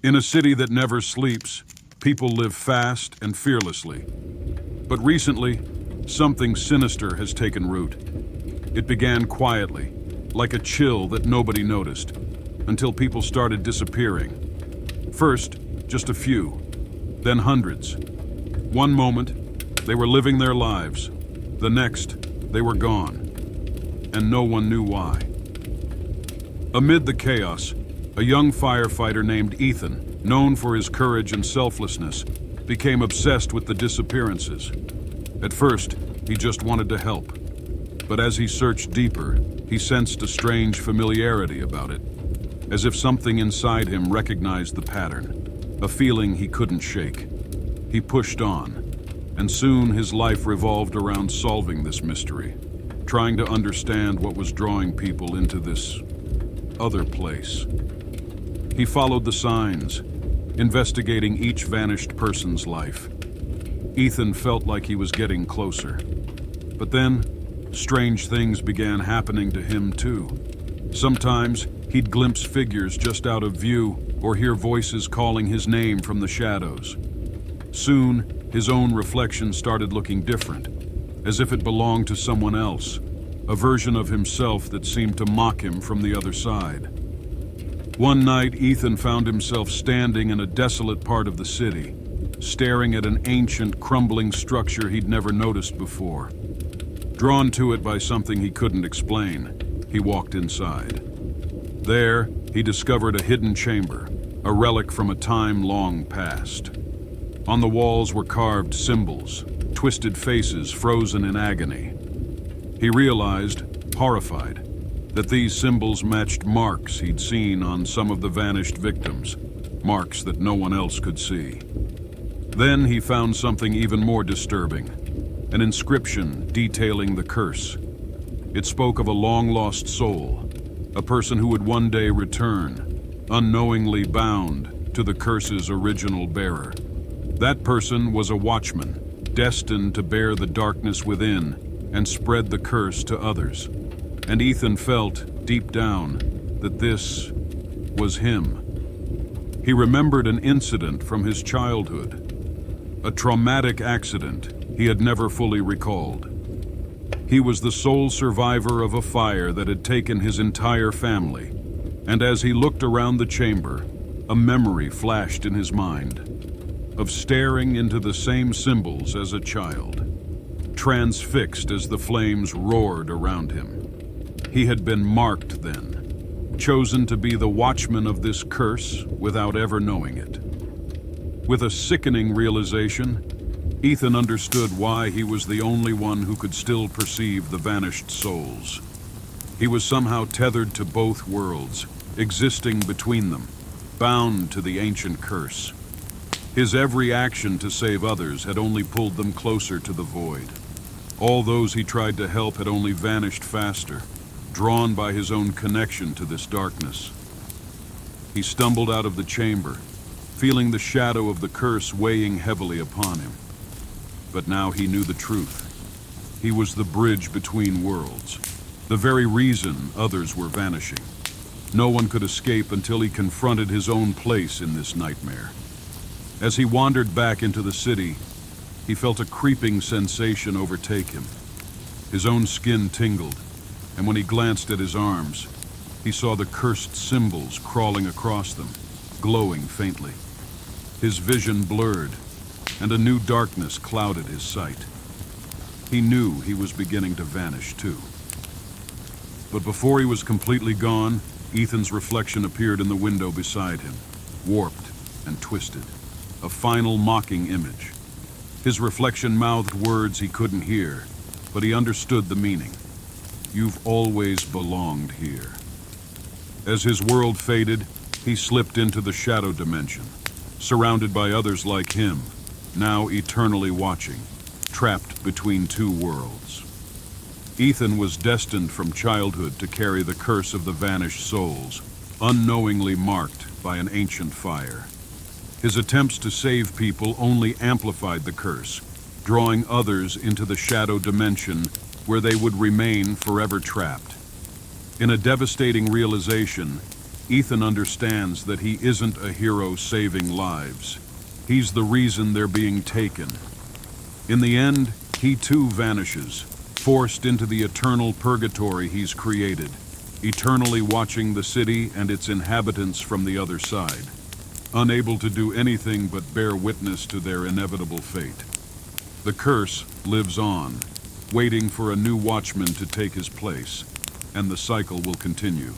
In a city that never sleeps, people live fast and fearlessly. But recently, something sinister has taken root. It began quietly, like a chill that nobody noticed, until people started disappearing. First, just a few, then hundreds. One moment, they were living their lives. The next, they were gone, and no one knew why. Amid the chaos, a young firefighter named Ethan, known for his courage and selflessness, became obsessed with the disappearances. At first, he just wanted to help. But as he searched deeper, he sensed a strange familiarity about it, as if something inside him recognized the pattern, a feeling he couldn't shake. He pushed on, and soon his life revolved around solving this mystery, trying to understand what was drawing people into this other place. He followed the signs, investigating each vanished person's life. Ethan felt like he was getting closer. But then, strange things began happening to him too. Sometimes, he'd glimpse figures just out of view or hear voices calling his name from the shadows. Soon, his own reflection started looking different, as if it belonged to someone else, a version of himself that seemed to mock him from the other side. One night, Ethan found himself standing in a desolate part of the city, staring at an ancient, crumbling structure he'd never noticed before. Drawn to it by something he couldn't explain, he walked inside. There, he discovered a hidden chamber, a relic from a time long past. On the walls were carved symbols, twisted faces frozen in agony. He realized, horrified, that these symbols matched marks he'd seen on some of the vanished victims, marks that no one else could see. Then he found something even more disturbing, an inscription detailing the curse. It spoke of a long-lost soul, a person who would one day return, unknowingly bound to the curse's original bearer. That person was a watchman, destined to bear the darkness within and spread the curse to others. And Ethan felt, deep down, that this was him. He remembered an incident from his childhood, a traumatic accident he had never fully recalled. He was the sole survivor of a fire that had taken his entire family, and as he looked around the chamber, a memory flashed in his mind of staring into the same symbols as a child, transfixed as the flames roared around him. He had been marked then, chosen to be the watchman of this curse without ever knowing it. With a sickening realization, Ethan understood why he was the only one who could still perceive the vanished souls. He was somehow tethered to both worlds, existing between them, bound to the ancient curse. His every action to save others had only pulled them closer to the void. All those he tried to help had only vanished faster, drawn by his own connection to this darkness. He stumbled out of the chamber, feeling the shadow of the curse weighing heavily upon him. But now he knew the truth. He was the bridge between worlds, the very reason others were vanishing. No one could escape until he confronted his own place in this nightmare. As he wandered back into the city, he felt a creeping sensation overtake him. His own skin tingled, and when he glanced at his arms, he saw the cursed symbols crawling across them, glowing faintly. His vision blurred, and a new darkness clouded his sight. He knew he was beginning to vanish too. But before he was completely gone, Ethan's reflection appeared in the window beside him, warped and twisted, a final mocking image. His reflection mouthed words he couldn't hear, but he understood the meaning. You've always belonged here. As his world faded, he slipped into the shadow dimension, surrounded by others like him, now eternally watching, trapped between two worlds. Ethan was destined from childhood to carry the curse of the vanished souls, unknowingly marked by an ancient fire. His attempts to save people only amplified the curse, drawing others into the shadow dimension where they would remain forever trapped. In a devastating realization, Ethan understands that he isn't a hero saving lives. He's the reason they're being taken. In the end, he too vanishes, forced into the eternal purgatory he's created, eternally watching the city and its inhabitants from the other side, unable to do anything but bear witness to their inevitable fate. The curse lives on, waiting for a new watchman to take his place, and the cycle will continue.